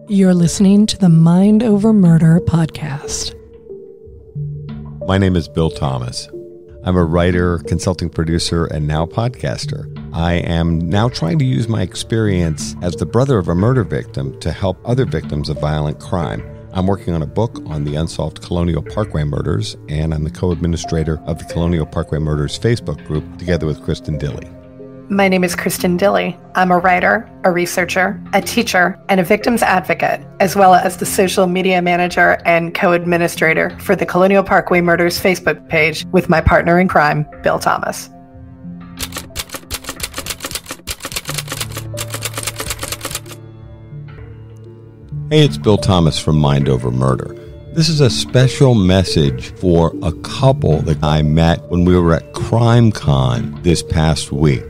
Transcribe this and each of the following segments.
You're listening to the Mind Over Murder podcast. My name is Bill Thomas. I'm a writer, consulting producer, and now podcaster. I am now trying to use my experience as the brother of a murder victim to help other victims of violent crime. I'm working on a book on the unsolved Colonial Parkway murders, and I'm the co-administrator of the Colonial Parkway Murders Facebook group, together with Kristin Dilley. My name is Kristin Dilley. I'm a writer, a researcher, a teacher, and a victims advocate, as well as the social media manager and co-administrator for the Colonial Parkway Murders Facebook page with my partner in crime, Bill Thomas. Hey, it's Bill Thomas from Mind Over Murder. This is a special message for a couple that I met when we were at CrimeCon this past week.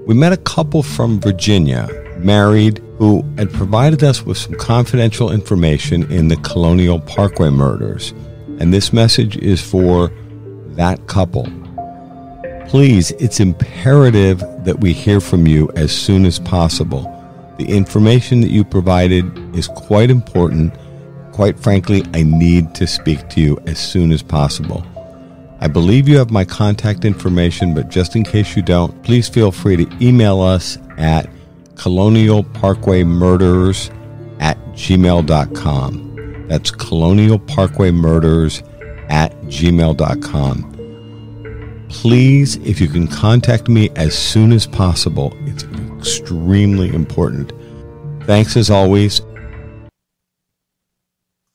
We met a couple from Virginia, married, who had provided us with some confidential information in the Colonial Parkway murders. And this message is for that couple. Please, it's imperative that we hear from you as soon as possible. The information that you provided is quite important. Quite frankly, I need to speak to you as soon as possible. I believe you have my contact information, but just in case you don't, please feel free to email us at colonialparkwaymurders@gmail.com. That's colonialparkwaymurders@gmail.com. Please, if you can contact me as soon as possible, it's extremely important. Thanks as always.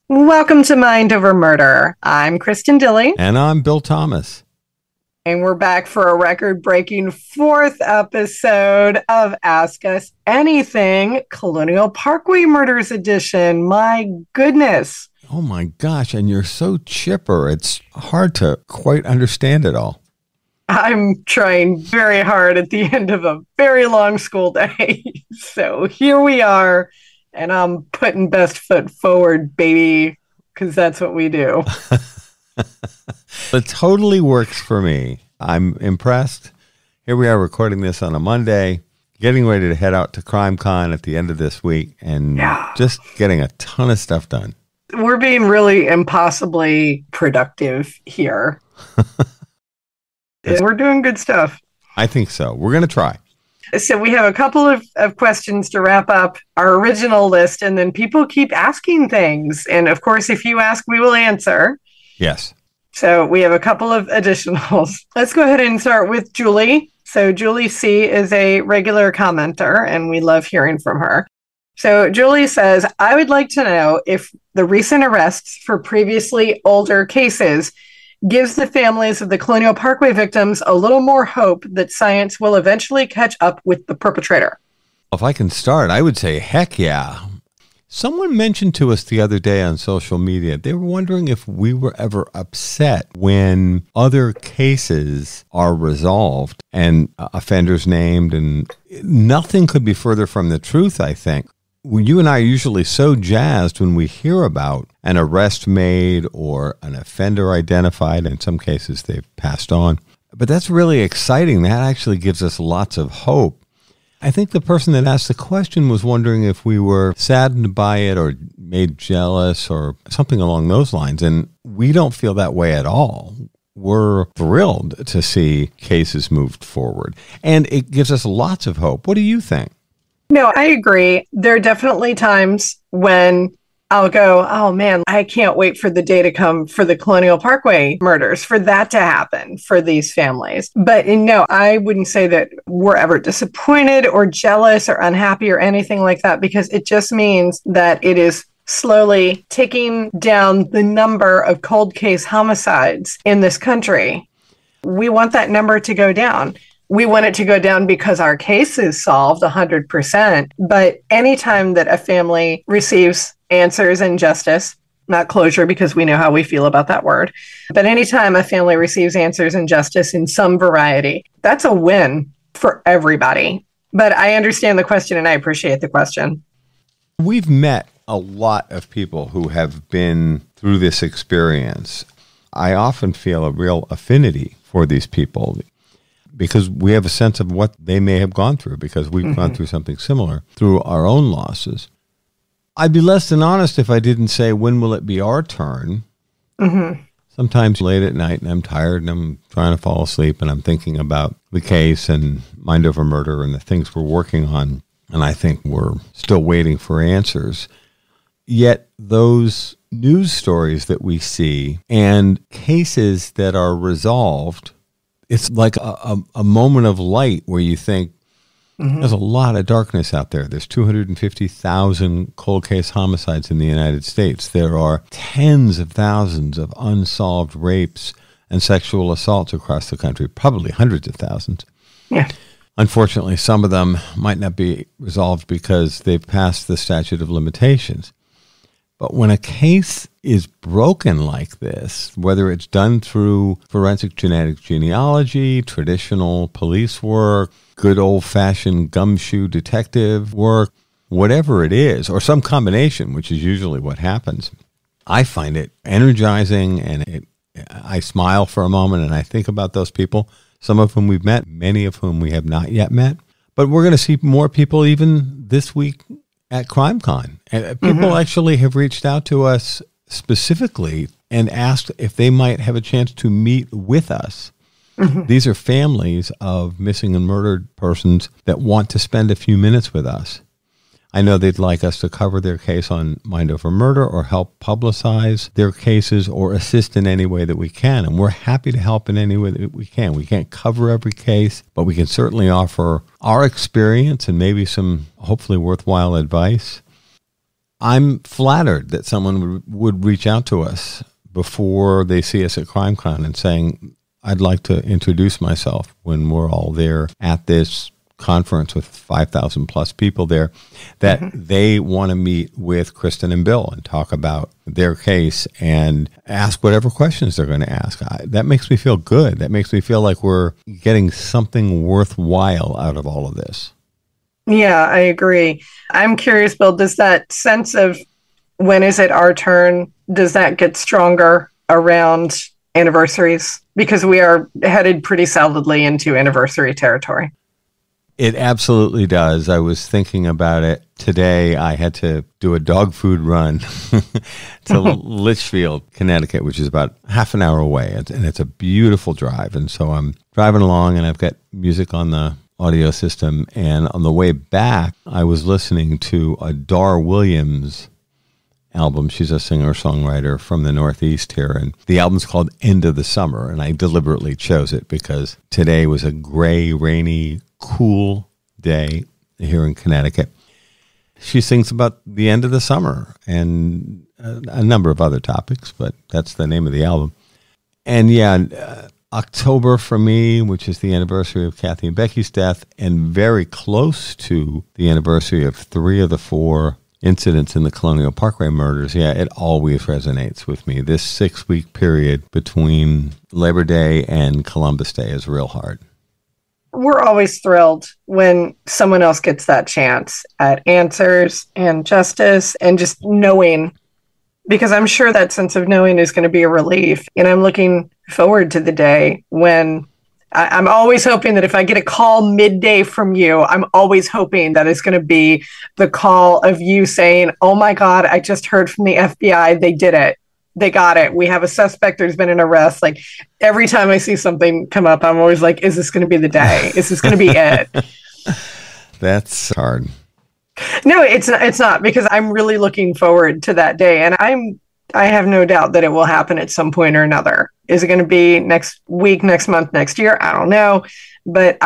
Welcome to Mind Over Murder. I'm Kristin Dilley. And I'm Bill Thomas. And we're back for a record-breaking 4th episode of Ask Us Anything, Colonial Parkway Murders Edition. My goodness. Oh my gosh, and you're so chipper. It's hard to quite understand it all. I'm trying very hard at the end of a very long school day. So here we are. And I'm putting best foot forward, baby, because that's what we do. It totally works for me. I'm impressed. Here we are recording this on a Monday, getting ready to head out to CrimeCon at the end of this week, and just getting a ton of stuff done. We're being really impossibly productive here. We're doing good stuff. I think so. We're going to try. So we have a couple of questions to wrap up our original list, and then people keep asking things. And of course, if you ask, we will answer. Yes. So we have a couple of additionals. Let's go ahead and start with Julie. So Julie C. is a regular commenter, and we love hearing from her. So Julie says, I would like to know if the recent arrests for previously older cases gives the families of the Colonial Parkway victims a little more hope that science will eventually catch up with the perpetrator. If I can start, I would say, heck yeah. Someone mentioned to us the other day on social media, they were wondering if we were ever upset when other cases are resolved and offenders named, and nothing could be further from the truth, I think. You and I are usually so jazzed when we hear about an arrest made or an offender identified. In some cases, they've passed on. But that's really exciting. That actually gives us lots of hope. I think the person that asked the question was wondering if we were saddened by it or made jealous or something along those lines. And we don't feel that way at all. We're thrilled to see cases moved forward. And it gives us lots of hope. What do you think? No, I agree. There are definitely times when I'll go, oh man, I can't wait for the day to come for the Colonial Parkway murders, for that to happen for these families. But no, I wouldn't say that we're ever disappointed or jealous or unhappy or anything like that, because it just means that it is slowly ticking down the number of cold case homicides in this country. We want that number to go down. We want it to go down because our case is solved 100%. But anytime that a family receives answers and justice, not closure because we know how we feel about that word, but anytime a family receives answers and justice in some variety, that's a win for everybody. But I understand the question and I appreciate the question. We've met a lot of people who have been through this experience. I often feel a real affinity for these people, because we have a sense of what they may have gone through, because we've gone through something similar through our own losses. I'd be less than honest if I didn't say, when will it be our turn? Mm-hmm. Sometimes late at night and I'm tired and I'm trying to fall asleep and I'm thinking about the case and Mind Over Murder and the things we're working on. And I think we're still waiting for answers. Yet those news stories that we see and cases that are resolved, it's like a moment of light where you think, there's a lot of darkness out there. There's 250,000 cold case homicides in the United States. There are tens of thousands of unsolved rapes and sexual assaults across the country, probably hundreds of thousands. Yeah. Unfortunately, some of them might not be resolved because they've passed the statute of limitations. But when a case is broken like this, whether it's done through forensic genetic genealogy, traditional police work, good old-fashioned gumshoe detective work, whatever it is, or some combination, which is usually what happens, I find it energizing, and I smile for a moment and I think about those people, some of whom we've met, many of whom we have not yet met. But we're going to see more people even this week at CrimeCon. And people actually have reached out to us specifically and asked if they might have a chance to meet with us. These are families of missing and murdered persons that want to spend a few minutes with us. I know they'd like us to cover their case on Mind Over Murder or help publicize their cases or assist in any way that we can. And we're happy to help in any way that we can. We can't cover every case, but we can certainly offer our experience and maybe some hopefully worthwhile advice. I'm flattered that someone would reach out to us before they see us at CrimeCon and saying, I'd like to introduce myself when we're all there at this conference with 5,000 plus people there, that they want to meet with Kristin and Bill and talk about their case and ask whatever questions they're going to ask. That makes me feel good. That makes me feel like we're getting something worthwhile out of all of this. Yeah, I agree. I'm curious, Bill, does that sense of when is it our turn, does that get stronger around anniversaries? Because we are headed pretty solidly into anniversary territory. It absolutely does. I was thinking about it today. I had to do a dog food run to Litchfield, Connecticut, which is about half an hour away. And it's a beautiful drive. And so I'm driving along and I've got music on the audio system. And on the way back, I was listening to a Dar Williams album. She's a singer-songwriter from the Northeast here. And the album's called End of the Summer. And I deliberately chose it because today was a gray, rainy, cool day here in Connecticut. She sings about the end of the summer and a number of other topics, but that's the name of the album. And yeah, October for me, which is the anniversary of Kathy and Becky's death, and very close to the anniversary of 3 of the 4 incidents in the Colonial Parkway murders. Yeah, it always resonates with me. This 6-week period between Labor Day and Columbus Day is real hard. We're always thrilled when someone else gets that chance at answers and justice and just knowing, because I'm sure that sense of knowing is going to be a relief. And I'm looking forward to the day when I'm always hoping that if I get a call midday from you, I'm always hoping that it's going to be the call of you saying, oh my God, I just heard from the FBI. They did it. They got it. We have a suspect. There's been an arrest. Like every time I see something come up, I'm always like, is this going to be the day? Is this going to be it? That's hard. No, it's not, because I'm really looking forward to that day. And I have no doubt that it will happen at some point or another. Is it going to be next week, next month, next year? I don't know. But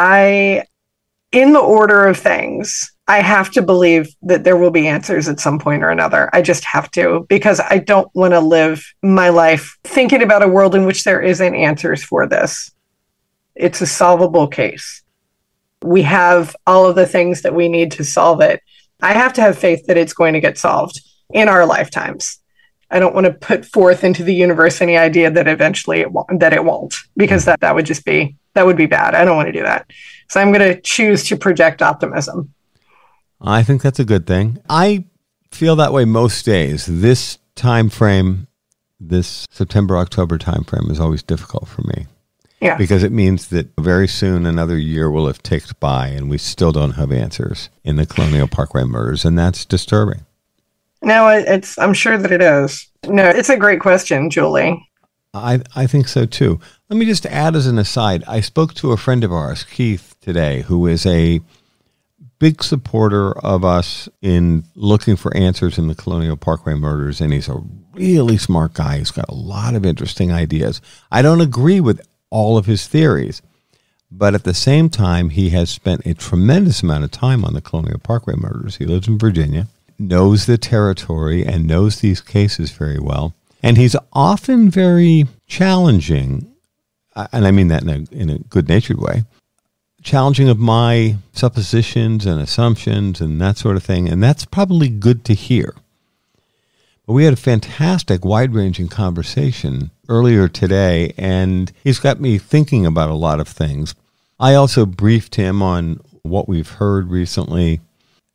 in the order of things, I have to believe that there will be answers at some point or another. I just have to, because I don't want to live my life thinking about a world in which there isn't answers for this. It's a solvable case. We have all of the things that we need to solve it. I have to have faith that it's going to get solved in our lifetimes. I don't want to put forth into the universe any idea that eventually it won't, because that would be bad. I don't want to do that. So I'm going to choose to project optimism. I think that's a good thing. I feel that way most days. This time frame, this September-October time frame is always difficult for me. Yeah. Because it means that very soon another year will have ticked by and we still don't have answers in the Colonial Parkway murders, and that's disturbing. No, I'm sure that it is. No, it's a great question, Julie. I think so too. Let me just add as an aside, I spoke to a friend of ours, Keith, today, who is a big supporter of us in looking for answers in the Colonial Parkway murders, and he's a really smart guy. He's got a lot of interesting ideas. I don't agree with all of his theories, but at the same time, he has spent a tremendous amount of time on the Colonial Parkway murders. He lives in Virginia, knows the territory, and knows these cases very well. And he's often very challenging, and I mean that in a good-natured way, challenging of my suppositions and assumptions and that sort of thing, and that's probably good to hear. But we had a fantastic, wide-ranging conversation earlier today, and he's got me thinking about a lot of things. I also briefed him on what we've heard recently.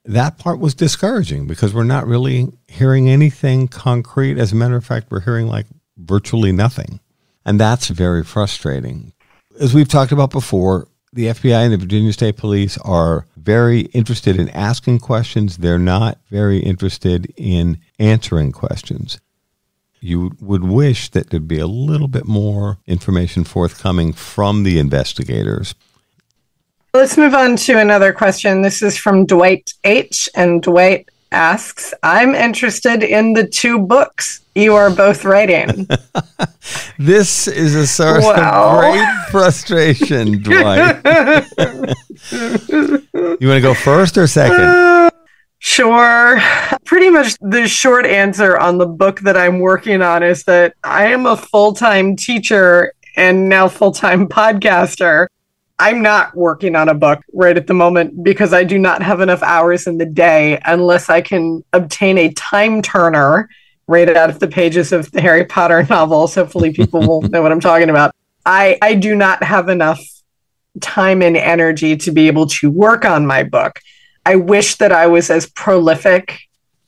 That part was discouraging because we're not really hearing anything concrete. As a matter of fact, we're hearing like virtually nothing. And that's very frustrating. As we've talked about before, the FBI and the Virginia State Police are very interested in asking questions. They're not very interested in answering questions. You would wish that there'd be a little bit more information forthcoming from the investigators. Let's move on to another question. This is from Dwight H. And Dwight asks, I'm interested in the 2 books you are both writing. This is a source of great frustration, Dwight. You want to go first or second? Sure. Pretty much the short answer on the book that I'm working on is that I am a full-time teacher and now full-time podcaster. I'm not working on a book right at the moment because I do not have enough hours in the day unless I can obtain a time turner right out of the pages of the Harry Potter novels. Hopefully people will know what I'm talking about. I do not have enough time and energy to be able to work on my book. I wish that I was as prolific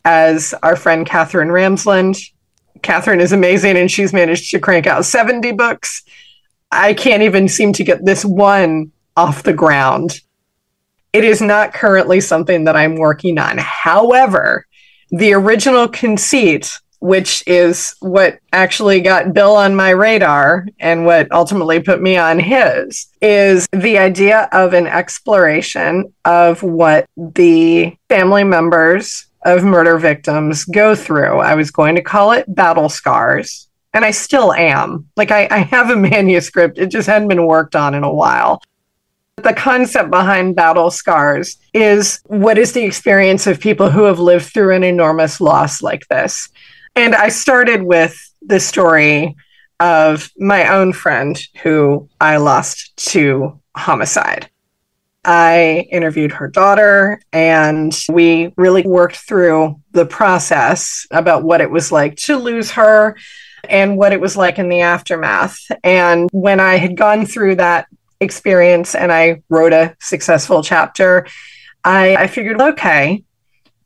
as our friend Catherine Ramsland. Catherine is amazing and she's managed to crank out 70 books. I can't even seem to get this one off the ground. It is not currently something that I'm working on. However, the original conceit, which is what actually got Bill on my radar and what ultimately put me on his, is the idea of an exploration of what the family members of murder victims go through. I was going to call it battle scars. And I still am. Like, I have a manuscript. It just hadn't been worked on in a while. The concept behind battle scars is what is the experience of people who have lived through an enormous loss like this. And I started with the story of my own friend who I lost to homicide. I interviewed her daughter, and we really worked through the process about what it was like to lose her and what it was like in the aftermath. And when I had gone through that experience and I wrote a successful chapter, I figured, okay,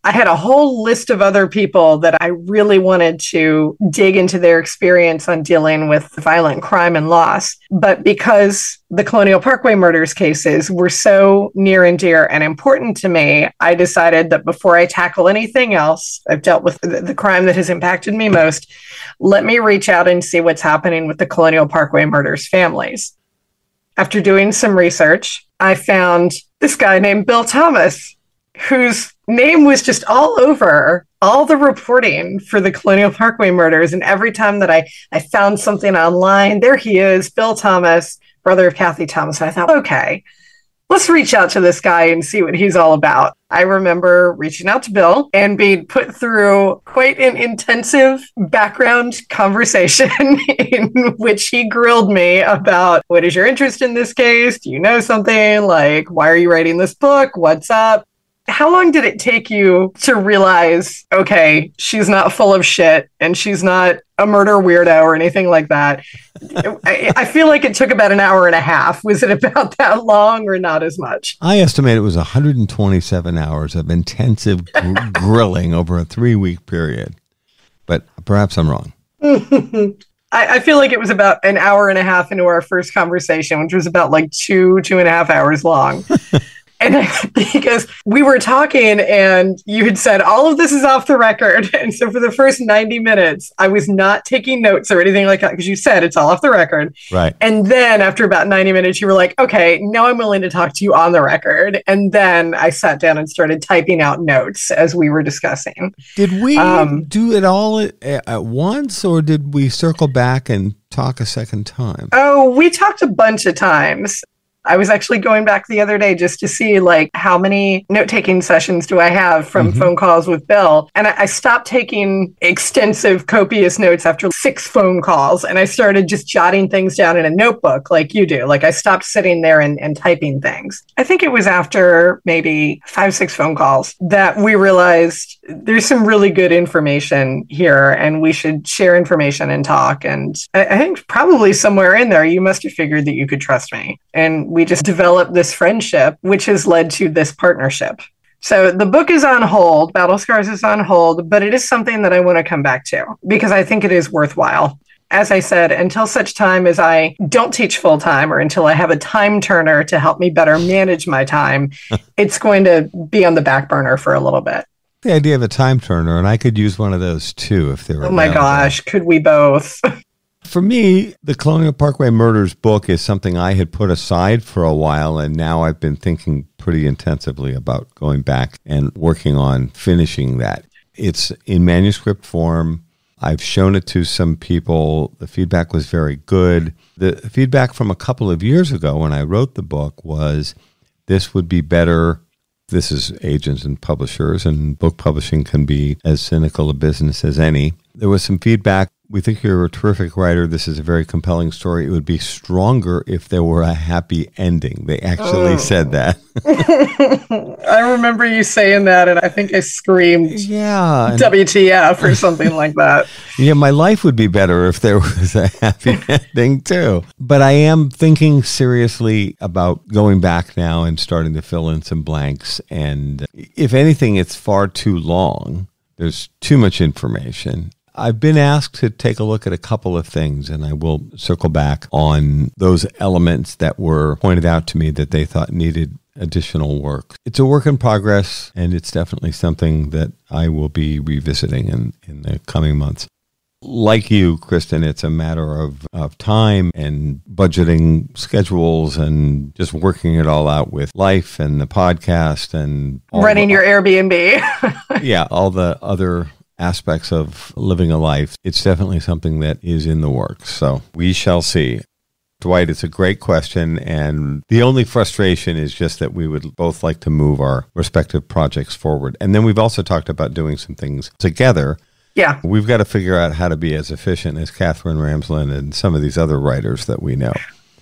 I had a whole list of other people that I really wanted to dig into their experience on dealing with violent crime and loss. But because the Colonial Parkway murders cases were so near and dear and important to me, I decided that before I tackle anything else, I've dealt with the crime that has impacted me most, let me reach out and see what's happening with the Colonial Parkway murders families. After doing some research, I found this guy named Bill Thomas, whose name was just all over all the reporting for the Colonial Parkway murders. And every time that I found something online, there he is, Bill Thomas, brother of Kathy Thomas. And I thought, okay, let's reach out to this guy and see what he's all about. I remember reaching out to Bill and being put through quite an intensive background conversation in which he grilled me about, what is your interest in this case? Do you know something? Like, why are you writing this book? What's up? How long did it take you to realize, okay, she's not full of shit and she's not a murder weirdo or anything like that? I feel like it took about an hour and a half. Was it about that long or not as much? I estimate it was 127 hours of intensive grilling over a 3-week period, but perhaps I'm wrong. I feel like it was about an hour and a half into our first conversation, which was about like 2.5 hours long. And he goes, we were talking and you had said, all of this is off the record. And so for the first 90 minutes, I was not taking notes or anything like that because you said it's all off the record. Right. And then after about 90 minutes, you were like, okay, now I'm willing to talk to you on the record. And then I sat down and started typing out notes as we were discussing. Did we do it all at once, or did we circle back and talk a second time? Oh, we talked a bunch of times. I was actually going back the other day just to see like how many note-taking sessions do I have from phone calls with Bill. And I stopped taking extensive, copious notes after 6 phone calls. And I started just jotting things down in a notebook like you do. Like I stopped sitting there and typing things. I think it was after maybe 5, 6 phone calls that we realized there's some really good information here and we should share information and talk. And I think probably somewhere in there, you must have figured that you could trust me. And we just developed this friendship, which has led to this partnership. So the book is on hold. Battle Scars is on hold, but it is something that I want to come back to because I think it is worthwhile. As I said, until such time as I don't teach full time or until I have a time turner to help me better manage my time, it's going to be on the back burner for a little bit. The idea of a time turner, and I could use one of those too if they were. Oh my gosh, could we both? For me, the Colonial Parkway Murders book is something I had put aside for a while, and now I've been thinking pretty intensively about going back and working on finishing that. It's in manuscript form. I've shown it to some people. The feedback was very good. The feedback from a couple of years ago when I wrote the book was, this would be better. This is agents and publishers, and book publishing can be as cynical a business as any. There was some feedback. We think you're a terrific writer. This is a very compelling story. It would be stronger if there were a happy ending. They actually said that. I remember you saying that, and I think I screamed, yeah, WTF or something like that. Yeah, my life would be better if there was a happy ending too. But I am thinking seriously about going back now and starting to fill in some blanks. And if anything, it's far too long. There's too much information. I've been asked to take a look at a couple of things, and I will circle back on those elements that were pointed out to me that they thought needed additional work. It's a work in progress, and it's definitely something that I will be revisiting in the coming months. Like you, Kristin, it's a matter of time and budgeting schedules and just working it all out with life and the podcast and running your Airbnb. Yeah, all the other aspects of living a life. It's definitely something that is in the works. So we shall see. Dwight, it's a great question. And the only frustration is just that we would both like to move our respective projects forward. And then we've also talked about doing some things together. Yeah. We've got to figure out how to be as efficient as Catherine Ramsland and some of these other writers that we know.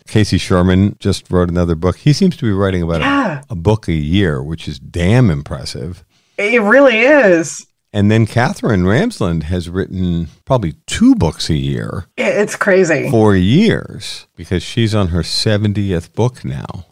Casey Sherman just wrote another book. He seems to be writing about a book a year, which is damn impressive. It really is. And then Catherine Ramsland has written probably 2 books a year. It's crazy. For years, because she's on her 70th book now.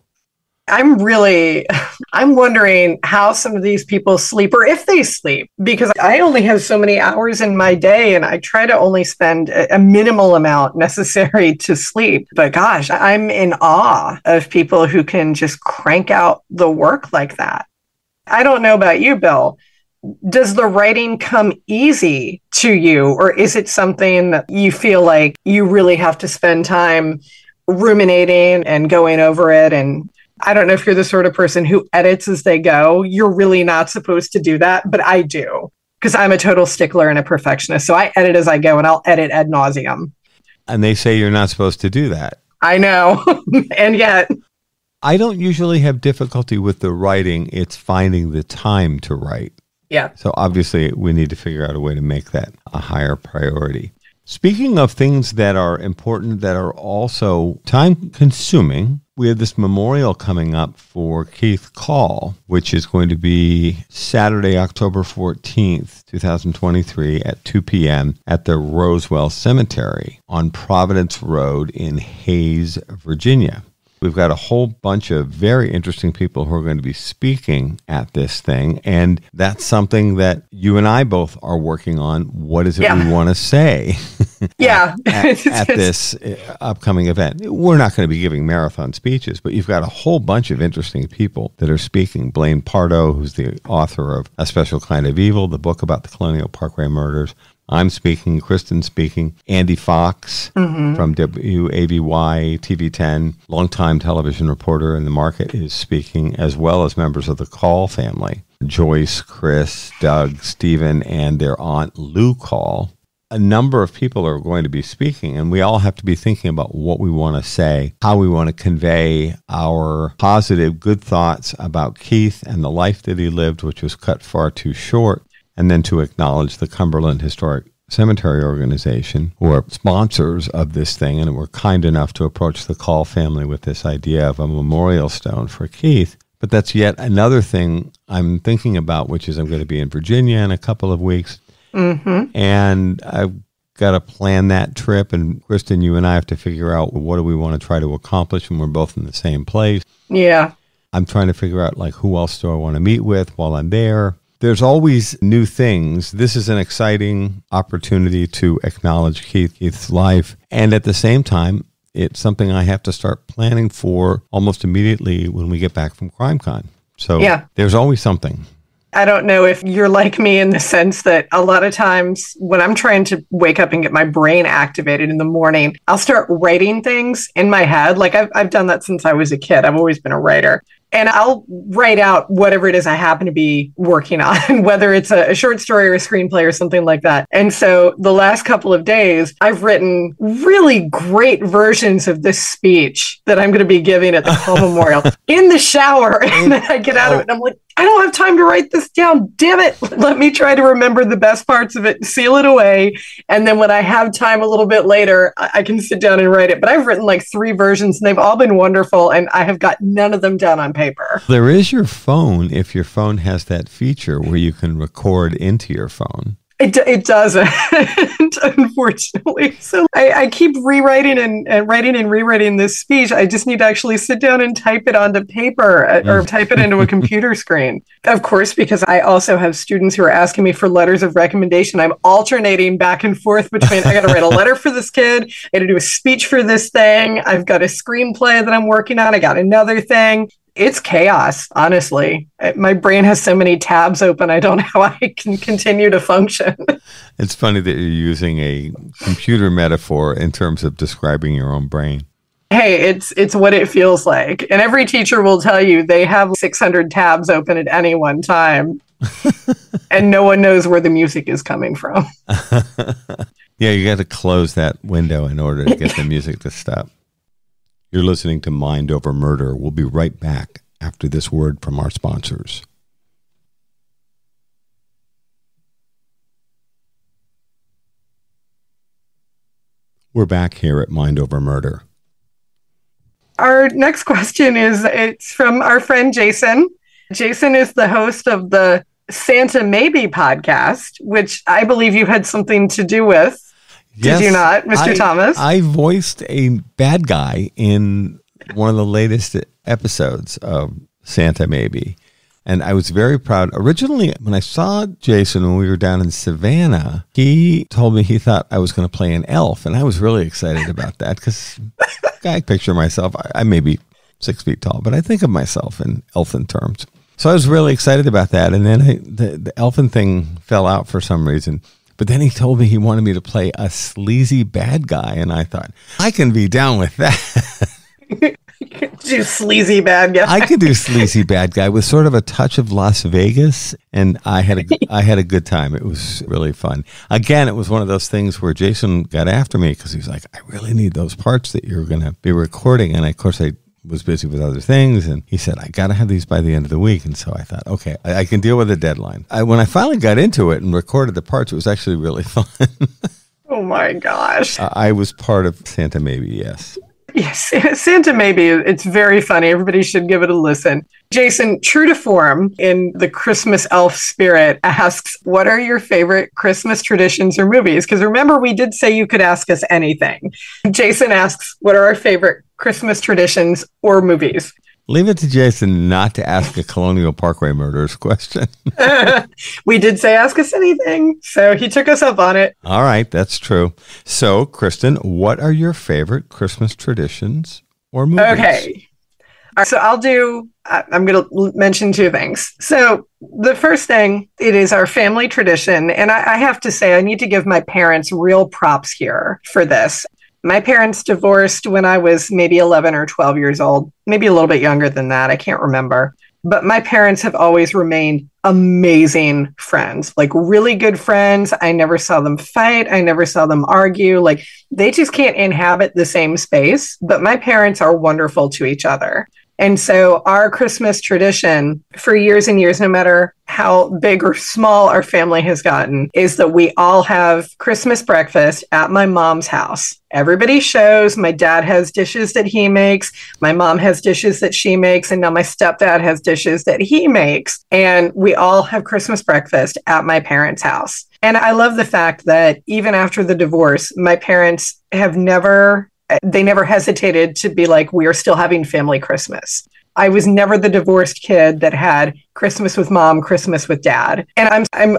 I'm wondering how some of these people sleep, or if they sleep, because I only have so many hours in my day and I try to only spend a minimal amount necessary to sleep. But gosh, I'm in awe of people who can just crank out the work like that. I don't know about you, Bill. Does the writing come easy to you, or is it something that you feel like you really have to spend time ruminating and going over it? And I don't know if you're the sort of person who edits as they go. You're really not supposed to do that, but I do, because I'm a total stickler and a perfectionist. So I edit as I go, and I'll edit ad nauseum. And they say you're not supposed to do that. I know. And yet. I don't usually have difficulty with the writing. It's finding the time to write. Yeah. So obviously we need to figure out a way to make that a higher priority. Speaking of things that are important that are also time consuming, we have this memorial coming up for Keith Call, which is going to be Saturday, October 14th, 2023 at 2 p.m. at the Roswell Cemetery on Providence Road in Hayes, Virginia. We've got a whole bunch of very interesting people who are going to be speaking at this thing. And that's something that you and I both are working on. What is it we want to say? Yeah. at this upcoming event. We're not going to be giving marathon speeches, but you've got a whole bunch of interesting people that are speaking. Blaine Pardo, who's the author of A Special Kind of Evil, the book about the Colonial Parkway murders. I'm speaking, Kristin speaking, Andy Fox from WAVY TV10, longtime television reporter in the market, is speaking, as well as members of the Call family. Joyce, Chris, Doug, Stephen, and their aunt Lou Call. A number of people are going to be speaking, and we all have to be thinking about what we want to say, how we want to convey our positive, good thoughts about Keith and the life that he lived, which was cut far too short. And then to acknowledge the Cumberland Historic Cemetery Organization, who are sponsors of this thing and were kind enough to approach the Call family with this idea of a memorial stone for Keith. But that's yet another thing I'm thinking about, which is I'm going to be in Virginia in a couple of weeks. And I've got to plan that trip. And Kristin, you and I have to figure out what do we want to try to accomplish when we're both in the same place. Yeah. I'm trying to figure out, like, who else do I want to meet with while I'm there. There's always new things. This is an exciting opportunity to acknowledge Keith's life. And at the same time, it's something I have to start planning for almost immediately when we get back from CrimeCon. So there's always something. I don't know if you're like me in the sense that a lot of times when I'm trying to wake up and get my brain activated in the morning, I'll start writing things in my head. Like I've done that since I was a kid. I've always been a writer. And I'll write out whatever it is I happen to be working on, whether it's a short story or a screenplay or something like that. And so the last couple of days, I've written really great versions of this speech that I'm going to be giving at the Call Memorial in the shower. And then I get out of it and I'm like, I don't have time to write this down. Damn it. Let me try to remember the best parts of it, seal it away. And then when I have time a little bit later, I can sit down and write it. But I've written like 3 versions and they've all been wonderful. And I have got none of them down on paper. There is your phone, if your phone has that feature where you can record into your phone. It doesn't, unfortunately. So I keep rewriting and writing and rewriting this speech. I just need to actually sit down and type it onto paper or type it into a computer screen. Of course, because I also have students who are asking me for letters of recommendation. I'm alternating back and forth between I got to write a letter for this kid, I got to do a speech for this thing, I've got a screenplay that I'm working on, I got another thing. It's chaos, honestly. My brain has so many tabs open, I don't know how I can continue to function. It's funny that you're using a computer metaphor in terms of describing your own brain. Hey, it's what it feels like. And every teacher will tell you they have 600 tabs open at any one time. And no one knows where the music is coming from. Yeah, you got to close that window in order to get the music to stop. You're listening to Mind Over Murder. We'll be right back after this word from our sponsors. We're back here at Mind Over Murder. Our next question it's from our friend Jason. Jason is the host of the Santa Maybe podcast, which I believe you had something to do with. Yes, did you not, Mr. Thomas? I voiced a bad guy in one of the latest episodes of Santa Maybe. And I was very proud. Originally, when I saw Jason when we were down in Savannah, he told me he thought I was going to play an elf. And I was really excited about that because I picture myself, I may be 6 feet tall, but I think of myself in elfin terms. So I was really excited about that. And then the elfin thing fell out for some reason. But then he told me he wanted me to play a sleazy bad guy. And I thought, I can be down with that. Do sleazy bad guy. I could do sleazy bad guy with sort of a touch of Las Vegas. And I had a good time. It was really fun. Again, it was one of those things where Jason got after me because he was like, I really need those parts that you're going to be recording. And of course, I was busy with other things. And he said, I got to have these by the end of the week. And so I thought, okay, I can deal with the deadline. When I finally got into it and recorded the parts, it was actually really fun. Oh my gosh. I was part of Santa Maybe, yes. Yes, Santa Maybe. It's very funny. Everybody should give it a listen. Jason, true to form, in the Christmas elf spirit, asks, what are your favorite Christmas traditions or movies? Because remember, we did say you could ask us anything. Jason asks, what are our favorite Christmas traditions or movies? Leave it to Jason not to ask a Colonial Parkway Murders question. We did say ask us anything, so he took us up on it. All right, that's true. So, Kristin, what are your favorite Christmas traditions or movies? Okay. So I'm going to mention two things. So the first thing, it is our family tradition. And I have to say, I need to give my parents real props here for this. My parents divorced when I was maybe 11 or 12 years old, maybe a little bit younger than that. I can't remember. But my parents have always remained amazing friends, like really good friends. I never saw them fight. I never saw them argue. Like they just can't inhabit the same space. But my parents are wonderful to each other. And so our Christmas tradition for years and years, no matter how big or small our family has gotten, is that we all have Christmas breakfast at my mom's house. Everybody shows. My dad has dishes that he makes. My mom has dishes that she makes. And now my stepdad has dishes that he makes. And we all have Christmas breakfast at my parents' house. And I love the fact that even after the divorce, my parents have never hesitated to be like, we are still having family Christmas. I was never the divorced kid that had Christmas with mom, Christmas with dad. And I'm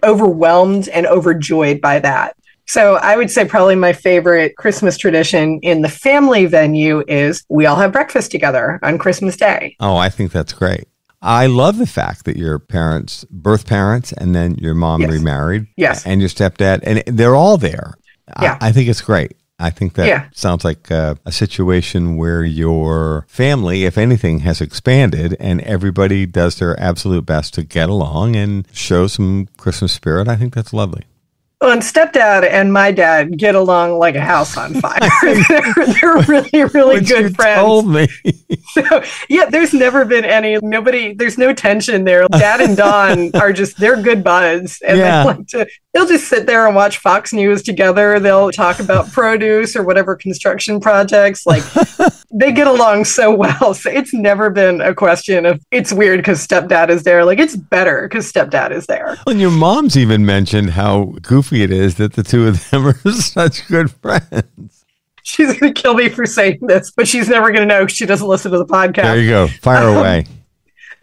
overwhelmed and overjoyed by that. So I would say probably my favorite Christmas tradition in the family venue is we all have breakfast together on Christmas Day. Oh, I think that's great. I love the fact that your parents, birth parents, and then your mom remarried. Yes. And your stepdad, and they're all there. Yeah. I think it's great. I think that sounds like a situation where your family, if anything, has expanded and everybody does their absolute best to get along and show some Christmas spirit. I think that's lovely. Well, and stepdad and my dad get along like a house on fire. they're really, really good friends. Told me. So, yeah, there's never been there's no tension there. Dad and Don they're good buds. And they'll just sit there and watch Fox News together. They'll talk about produce or whatever construction projects. Like they get along so well. So it's never been a question of it's weird because stepdad is there. Like it's better because stepdad is there. And your mom's even mentioned how goofy it is that the two of them are such good friends. She's going to kill me for saying this, but she's never going to know because she doesn't listen to the podcast. There you go. Fire away.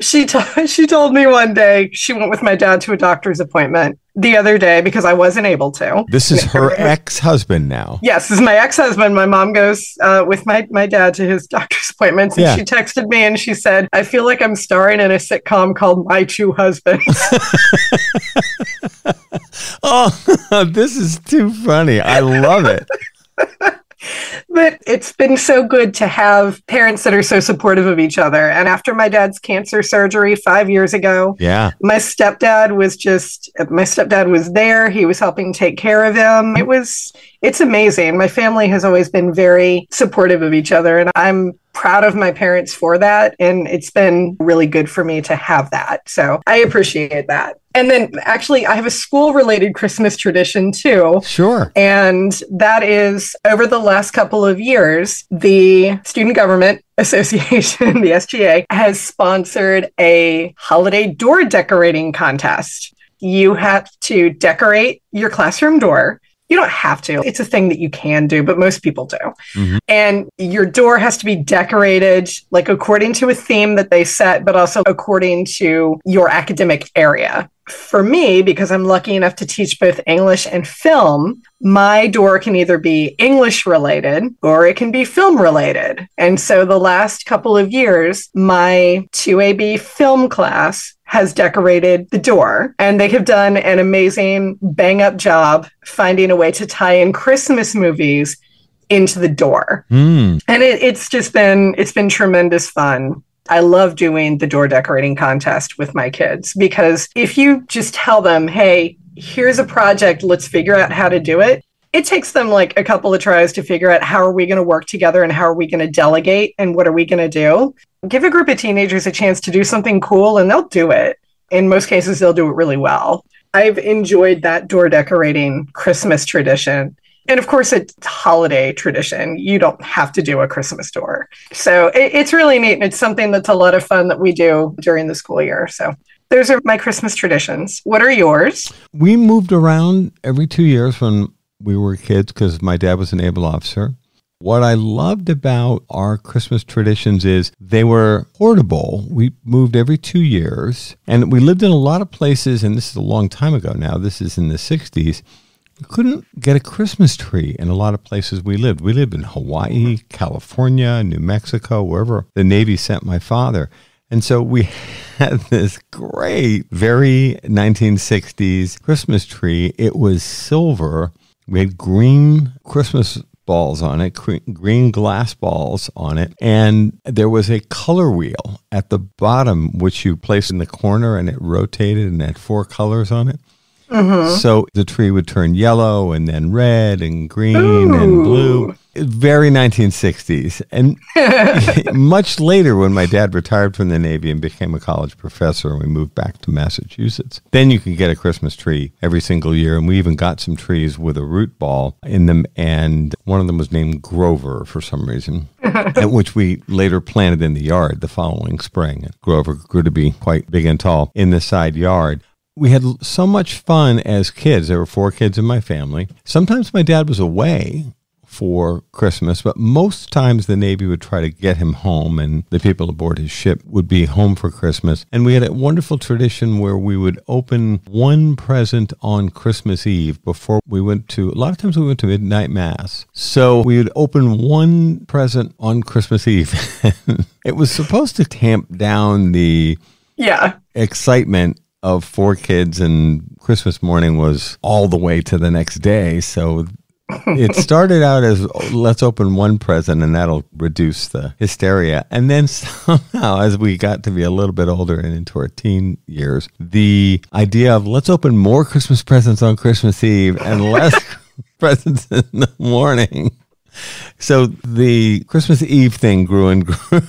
She told me one day she went with my dad to a doctor's appointment the other day because I wasn't able to. This is her ex-husband now. Yes, this is my ex-husband. My mom goes with my dad to his doctor's appointments, and she texted me and she said, I feel like I'm starring in a sitcom called My Two Husbands. Oh, this is too funny. I love it. But it's been so good to have parents that are so supportive of each other. And after my dad's cancer surgery 5 years ago, my stepdad was there. He was helping take care of him. It's amazing. My family has always been very supportive of each other. And I'm proud of my parents for that. And it's been really good for me to have that. So I appreciate that. And then actually, I have a school-related Christmas tradition too. Sure. And that is over the last couple of years, the Student Government Association, the SGA, has sponsored a holiday door decorating contest. You have to decorate your classroom door. You don't have to. It's a thing that you can do, but most people do. Mm-hmm. And your door has to be decorated like according to a theme that they set, but also according to your academic area. For me, because I'm lucky enough to teach both English and film, my door can either be English related or it can be film related. And so the last couple of years, my 2AB film class has decorated the door, and they have done an amazing bang up job finding a way to tie in Christmas movies into the door. And it's been tremendous fun. I love doing the door decorating contest with my kids because if you just tell them, hey, here's a project, let's figure out how to do it. It takes them like a couple of tries to figure out how are we going to work together and how are we going to delegate and what are we going to do. Give a group of teenagers a chance to do something cool and they'll do it. In most cases, they'll do it really well. I've enjoyed that door decorating Christmas tradition. And of course, it's a holiday tradition. You don't have to do a Christmas door. So it's really neat. And it's something that's a lot of fun that we do during the school year. So those are my Christmas traditions. What are yours? We moved around every 2 years when we were kids because my dad was a naval officer. What I loved about our Christmas traditions is they were portable. We moved every 2 years, and we lived in a lot of places, and this is a long time ago now. This is in the 60s. You couldn't get a Christmas tree in a lot of places we lived. We lived in Hawaii, California, New Mexico, wherever the Navy sent my father. And so we had this great, very 1960s Christmas tree. It was silver. We had green Christmas balls on it, green glass balls on it. And there was a color wheel at the bottom, which you placed in the corner, and it rotated and had 4 colors on it. Mm-hmm. So the tree would turn yellow and then red and green and blue. Very 1960s. And much later, when my dad retired from the Navy and became a college professor and we moved back to Massachusetts, then you could get a Christmas tree every single year. And we even got some trees with a root ball in them. And one of them was named Grover for some reason, which we later planted in the yard the following spring. And Grover grew to be quite big and tall in the side yard. We had so much fun as kids. There were 4 kids in my family. Sometimes my dad was away for Christmas, but most times the Navy would try to get him home, and the people aboard his ship would be home for Christmas. And we had a wonderful tradition where we would open one present on Christmas Eve before we went to, a lot of times we went to midnight mass. So we would open one present on Christmas Eve. It was supposed to tamp down the excitement of 4 kids, and Christmas morning was all the way to the next day. So it started out as, let's open one present and that'll reduce the hysteria. And then somehow, as we got to be a little bit older and into our teen years, the idea of let's open more Christmas presents on Christmas Eve and less presents in the morning. So the Christmas Eve thing grew and grew.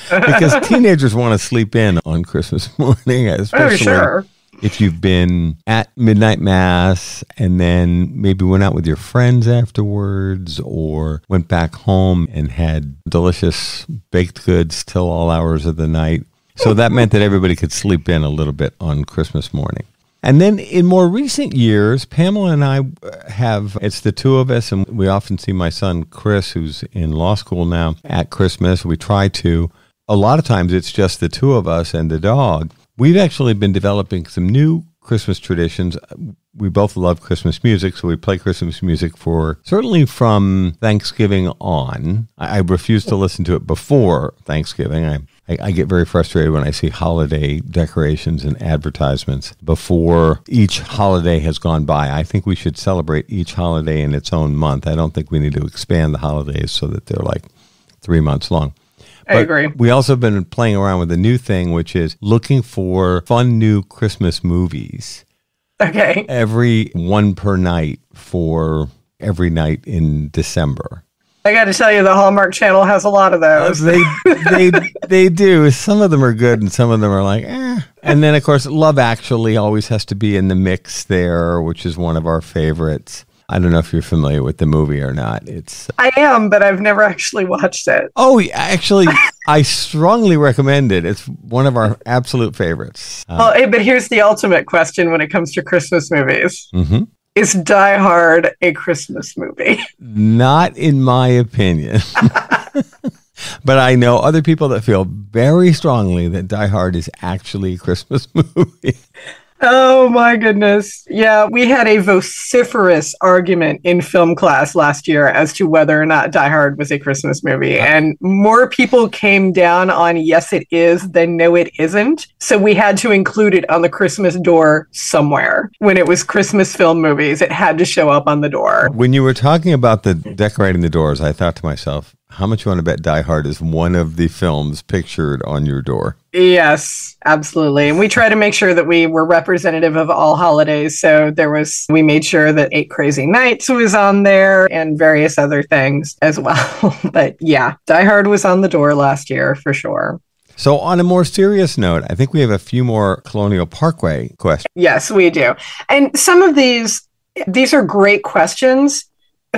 Because teenagers want to sleep in on Christmas morning, especially if you've been at midnight mass and then maybe went out with your friends afterwards or went back home and had delicious baked goods till all hours of the night. So that meant that everybody could sleep in a little bit on Christmas morning. And then in more recent years, Pamela and I it's the 2 of us, and we often see my son, Chris, who's in law school now, at Christmas. We try to. A lot of times it's just the 2 of us and the dog. We've actually been developing some new Christmas traditions. We both love Christmas music, so we play Christmas music certainly from Thanksgiving on. I refuse to listen to it before Thanksgiving. I get very frustrated when I see holiday decorations and advertisements before each holiday has gone by. I think we should celebrate each holiday in its own month. I don't think we need to expand the holidays so that they're like 3 months long. I agree. We also have been playing around with a new thing, which is looking for fun new Christmas movies. Okay. Every one per night for every night in December. I got to tell you, the Hallmark Channel has a lot of those. They do. Some of them are good and some of them are like, eh. And then, of course, Love Actually always has to be in the mix there, which is one of our favorites. I don't know if you're familiar with the movie or not. I am, but I've never actually watched it. Oh, actually, I strongly recommend it. It's one of our absolute favorites. But here's the ultimate question when it comes to Christmas movies. Mm-hmm. Is Die Hard a Christmas movie? Not in my opinion. But I know other people that feel very strongly that Die Hard is actually a Christmas movie. Oh, my goodness. Yeah, we had a vociferous argument in film class last year as to whether or not Die Hard was a Christmas movie. And more people came down on yes, it is than no, it isn't. So we had to include it on the Christmas door somewhere. When it was Christmas film movies, it had to show up on the door. When you were talking about the decorating the doors, I thought to myself, how much you want to bet Die Hard is one of the films pictured on your door? Yes, absolutely. And we try to make sure that we were representative of all holidays. So we made sure that 8 Crazy Nights was on there and various other things as well. But yeah, Die Hard was on the door last year for sure. So on a more serious note, I think we have a few more Colonial Parkway questions. Yes, we do. And some of these are great questions.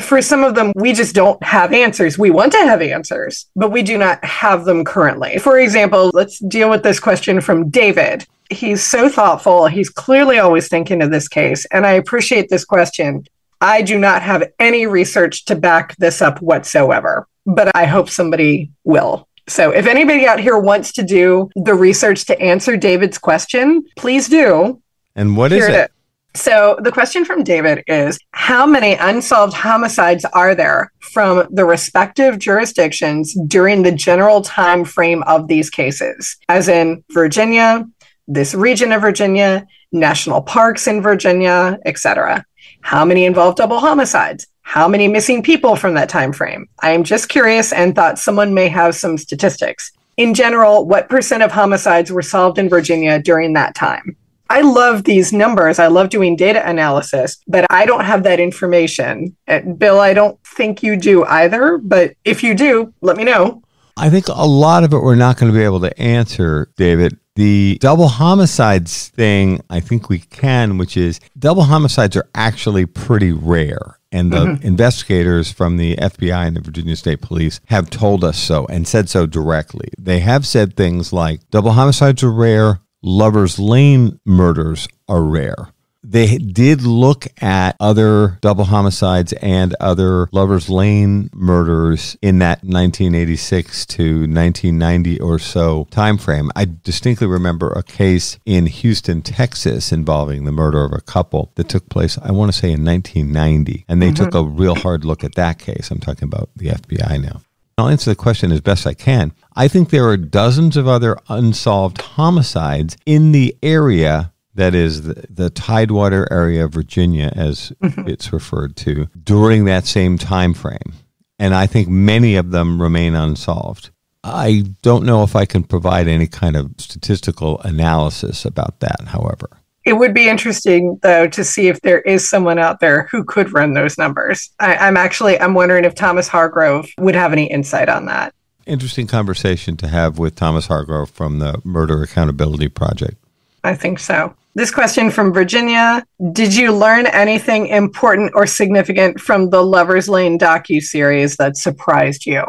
For some of them, we just don't have answers. We want to have answers, but we do not have them currently. For example, let's deal with this question from David. He's so thoughtful. He's clearly always thinking of this case, and I appreciate this question. I do not have any research to back this up whatsoever, but I hope somebody will. So if anybody out here wants to do the research to answer David's question, please do. And what is it? So the question from David is, how many unsolved homicides are there from the respective jurisdictions during the general time frame of these cases? As in Virginia, this region of Virginia, national parks in Virginia, etc. How many involved double homicides? How many missing people from that time frame? I am just curious and thought someone may have some statistics. In general, what percent of homicides were solved in Virginia during that time? I love these numbers. I love doing data analysis, but I don't have that information. Bill, I don't think you do either, but if you do, let me know. I think a lot of it we're not going to be able to answer, David. The double homicides thing, I think we can, which is double homicides are actually pretty rare. And the investigators from the FBI and the Virginia State Police have told us so and said so directly. They have said things like double homicides are rare, Lover's Lane murders are rare. They did look at other double homicides and other Lover's Lane murders in that 1986 to 1990 or so time frame. I distinctly remember a case in Houston, Texas, involving the murder of a couple that took place, I want to say, in 1990. And they took a real hard look at that case. I'm talking about the FBI now. I'll answer the question as best I can. I think there are dozens of other unsolved homicides in the area that is the Tidewater area of Virginia, as it's referred to, during that same time frame. And I think many of them remain unsolved. I don't know if I can provide any kind of statistical analysis about that, however. It would be interesting, though, to see if there is someone out there who could run those numbers. I'm wondering if Thomas Hargrove would have any insight on that. Interesting conversation to have with Thomas Hargrove from the Murder Accountability Project. I think so. This question from Virginia. Did you learn anything important or significant from the Lover's Lane docuseries that surprised you?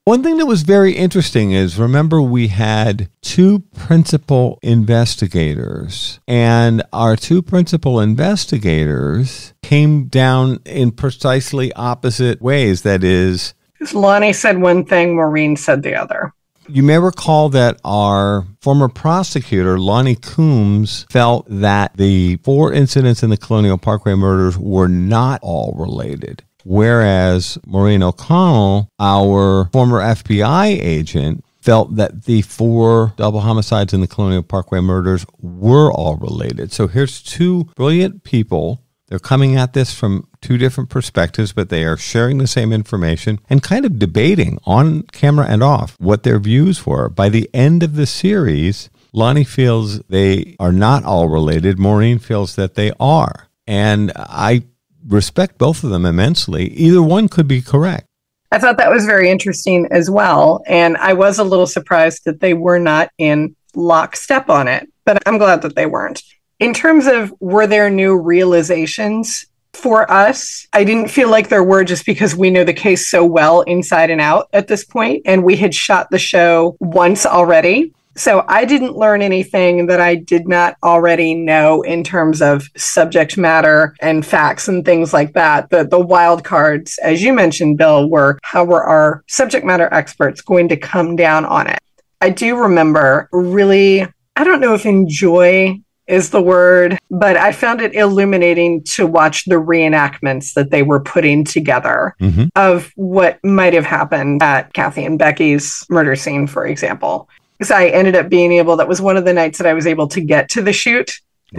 One thing that was very interesting is, remember, we had two principal investigators, and our two principal investigators came down in precisely opposite ways. That is, Lonnie said one thing, Maureen said the other. You may recall that our former prosecutor, Lonnie Coombs, felt that the 4 incidents in the Colonial Parkway murders were not all related. Whereas Maureen O'Connell, our former FBI agent, felt that the 4 double homicides in the Colonial Parkway murders were all related. So here's two brilliant people. They're coming at this from two different perspectives, but they are sharing the same information and kind of debating on camera and off what their views were. By the end of the series, Lonnie feels they are not all related. Maureen feels that they are. And I respect both of them immensely. Either one could be correct. I thought that was very interesting as well. And I was a little surprised that they were not in lockstep on it, but I'm glad that they weren't. In terms of, were there new realizations for us? I didn't feel like there were, just because we know the case so well inside and out at this point, and we had shot the show once already. So I didn't learn anything that I did not already know in terms of subject matter and facts and things like that. The wild cards, as you mentioned, Bill, were how were our subject matter experts going to come down on it? I do remember really, I don't know if enjoy is the word, but I found it illuminating to watch the reenactments that they were putting together of what might have happened at Kathy and Becky's murder scene, for example. Because I ended up being able, that was one of the nights that I was able to get to the shoot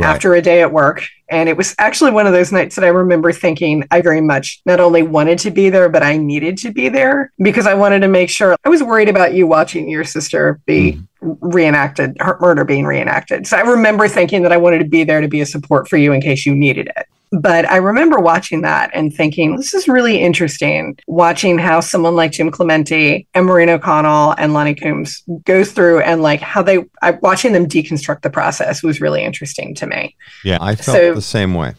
after a day at work. And it was actually one of those nights that I remember thinking I very much not only wanted to be there, but I needed to be there because I wanted to make sure. I was worried about you watching your sister be reenacted, her murder being reenacted. So I remember thinking that I wanted to be there to be a support for you in case you needed it. But I remember watching that and thinking, this is really interesting, watching how someone like Jim Clemente and Maureen O'Connell and Lonnie Coombs goes through and like how watching them deconstruct the process was really interesting to me. Yeah, I felt the same way.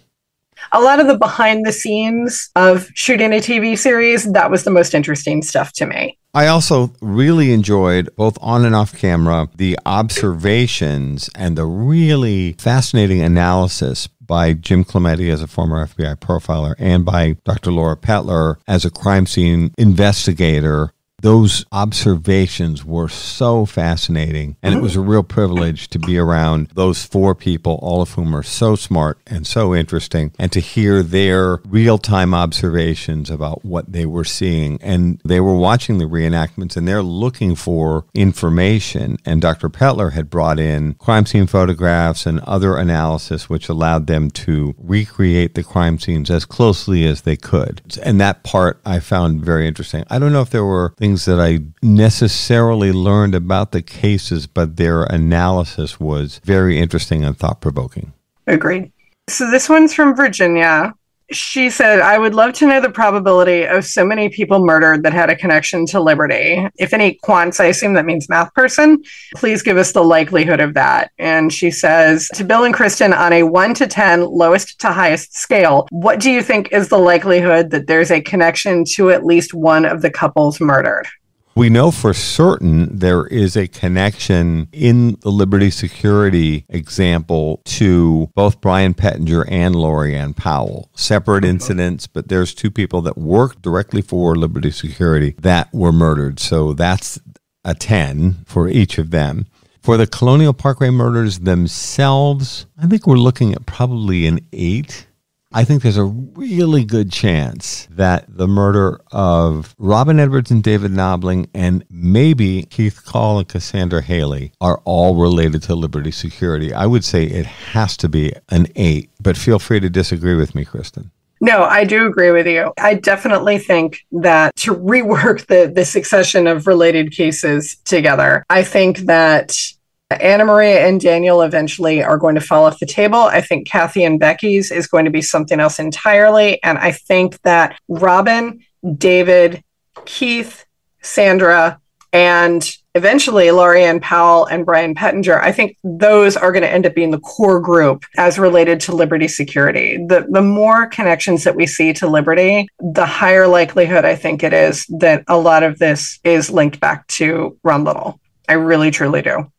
A lot of the behind the scenes of shooting a TV series, that was the most interesting stuff to me. I also really enjoyed, both on and off camera, the observations and the really fascinating analysis by Jim Clementi as a former FBI profiler and by Dr. Laura Petler as a crime scene investigator. Those observations were so fascinating, and it was a real privilege to be around those four people, all of whom are so smart and so interesting, and to hear their real-time observations about what they were seeing. And they were watching the reenactments, and they're looking for information. And Dr. Petler had brought in crime scene photographs and other analysis, which allowed them to recreate the crime scenes as closely as they could. And that part I found very interesting. I don't know if there were things that I necessarily learned about the cases, but their analysis was very interesting and thought-provoking. Agreed. So this one's from Virginia. She said, I would love to know the probability of so many people murdered that had a connection to Liberty. If any quants, I assume that means math person, please give us the likelihood of that. And she says, to Bill and Kristin, on a 1 to 10 lowest to highest scale, what do you think is the likelihood that there's a connection to at least one of the couples murdered? We know for certain there is a connection in the Liberty Security example to both Brian Pettinger and Lori Ann Powell. Separate incidents, but there's two people that worked directly for Liberty Security that were murdered. So that's a 10 for each of them. For the Colonial Parkway murders themselves, I think we're looking at probably an 8. I think there's a really good chance that the murder of Robin Edwards and David Knobling and maybe Keith Call and Cassandra Haley are all related to Liberty Security. I would say it has to be an 8, but feel free to disagree with me, Kristin. No, I do agree with you. I definitely think that to rework the succession of related cases together, I think that Anna Maria and Daniel eventually are going to fall off the table. I think Kathy and Becky's is going to be something else entirely. And I think that Robin, David, Keith, Sandra, and eventually Lori Ann Powell and Brian Pettinger, I think those are going to end up being the core group as related to Liberty Security. The more connections that we see to Liberty, the higher likelihood I think it is that a lot of this is linked back to Ron Little. I really, truly do.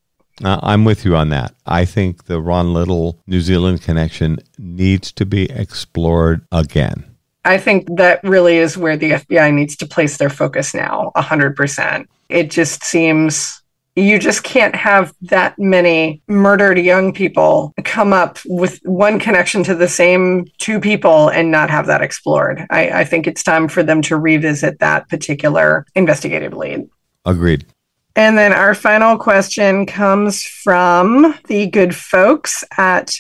I'm with you on that. I think the Ron Little New Zealand connection needs to be explored again. I think that really is where the FBI needs to place their focus now, 100%. It just seems you just can't have that many murdered young people come up with one connection to the same two people and not have that explored. I think it's time for them to revisit that particular investigative lead. Agreed. And then our final question comes from the good folks at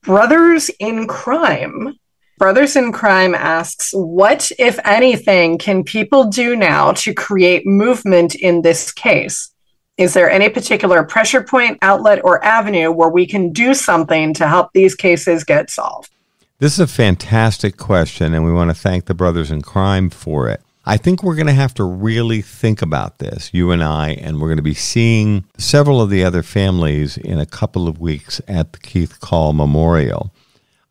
Brothers in Crime. Brothers in Crime asks, what, if anything, can people do now to create movement in this case? Is there any particular pressure point, outlet, or avenue where we can do something to help these cases get solved? This is a fantastic question, and we want to thank the Brothers in Crime for it. I think we're going to have to really think about this, you and I, and we're going to be seeing several of the other families in a couple of weeks at the Keith Call Memorial.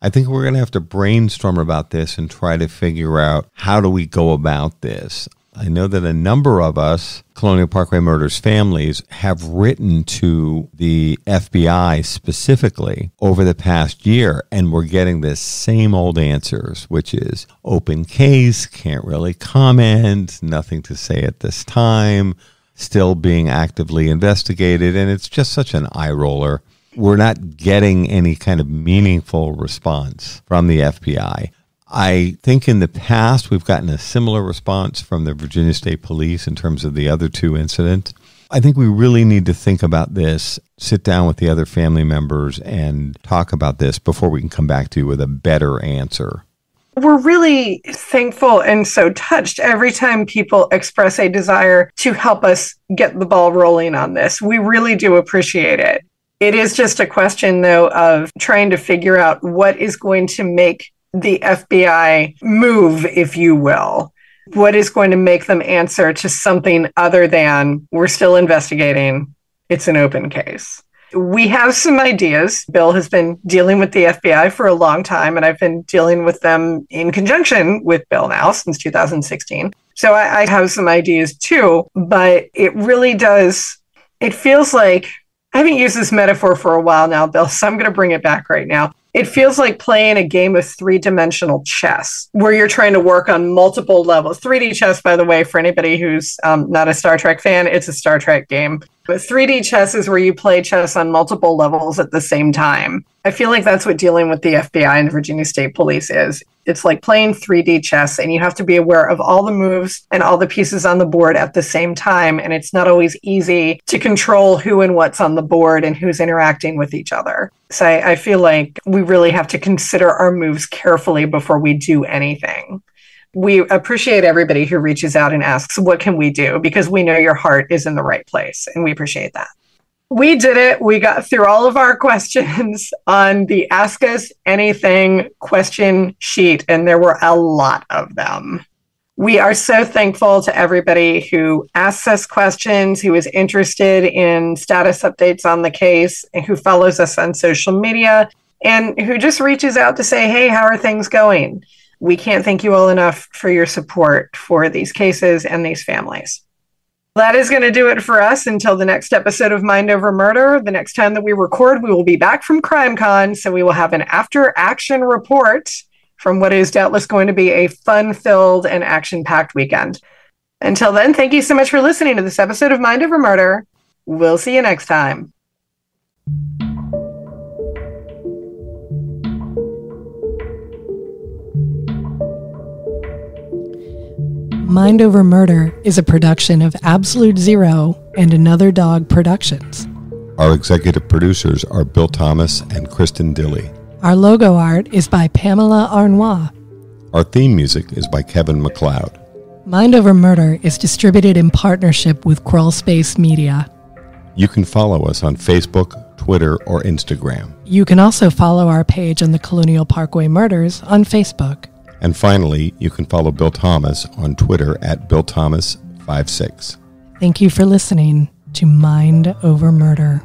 I think we're going to have to brainstorm about this and try to figure out how do we go about this. I know that a number of us, Colonial Parkway Murders families, have written to the FBI specifically over the past year, and we're getting the same old answers, which is open case, can't really comment, nothing to say at this time, still being actively investigated, and it's just such an eye roller. We're not getting any kind of meaningful response from the FBI. I think in the past, we've gotten a similar response from the Virginia State Police in terms of the other two incidents. I think we really need to think about this, sit down with the other family members and talk about this before we can come back to you with a better answer. We're really thankful and so touched every time people express a desire to help us get the ball rolling on this. We really do appreciate it. It is just a question, though, of trying to figure out what is going to make the FBI move, if you will. What is going to make them answer to something other than, we're still investigating, it's an open case. We have some ideas. Bill has been dealing with the FBI for a long time, and I've been dealing with them in conjunction with Bill now since 2016. So I have some ideas too, but it really does, it feels like, I haven't used this metaphor for a while now, Bill, so I'm going to bring it back right now. It feels like playing a game of three-dimensional chess where you're trying to work on multiple levels. 3D chess, by the way, for anybody who's not a Star Trek fan, it's a Star Trek game. But 3D chess is where you play chess on multiple levels at the same time. I feel like that's what dealing with the FBI and Virginia State Police is. It's like playing 3D chess, and you have to be aware of all the moves and all the pieces on the board at the same time. And it's not always easy to control who and what's on the board and who's interacting with each other. So I feel like we really have to consider our moves carefully before we do anything. We appreciate everybody who reaches out and asks, what can we do? Because we know your heart is in the right place, and we appreciate that. We did it. We got through all of our questions on the Ask Us Anything question sheet, and there were a lot of them. We are so thankful to everybody who asks us questions, who is interested in status updates on the case, and who follows us on social media, and who just reaches out to say, hey, how are things going? We can't thank you all enough for your support for these cases and these families. That is going to do it for us until the next episode of Mind Over Murder. The next time that we record, we will be back from CrimeCon, so we will have an after-action report from what is doubtless going to be a fun-filled and action-packed weekend. Until then, thank you so much for listening to this episode of Mind Over Murder. We'll see you next time. Mind Over Murder is a production of Absolute Zero and Another Dog Productions. Our executive producers are Bill Thomas and Kristin Dilley. Our logo art is by Pamela Arnois. Our theme music is by Kevin MacLeod. Mind Over Murder is distributed in partnership with Crawlspace Media. You can follow us on Facebook, Twitter, or Instagram. You can also follow our page on the Colonial Parkway Murders on Facebook. And finally, you can follow Bill Thomas on Twitter at BillThomas56. Thank you for listening to Mind Over Murder.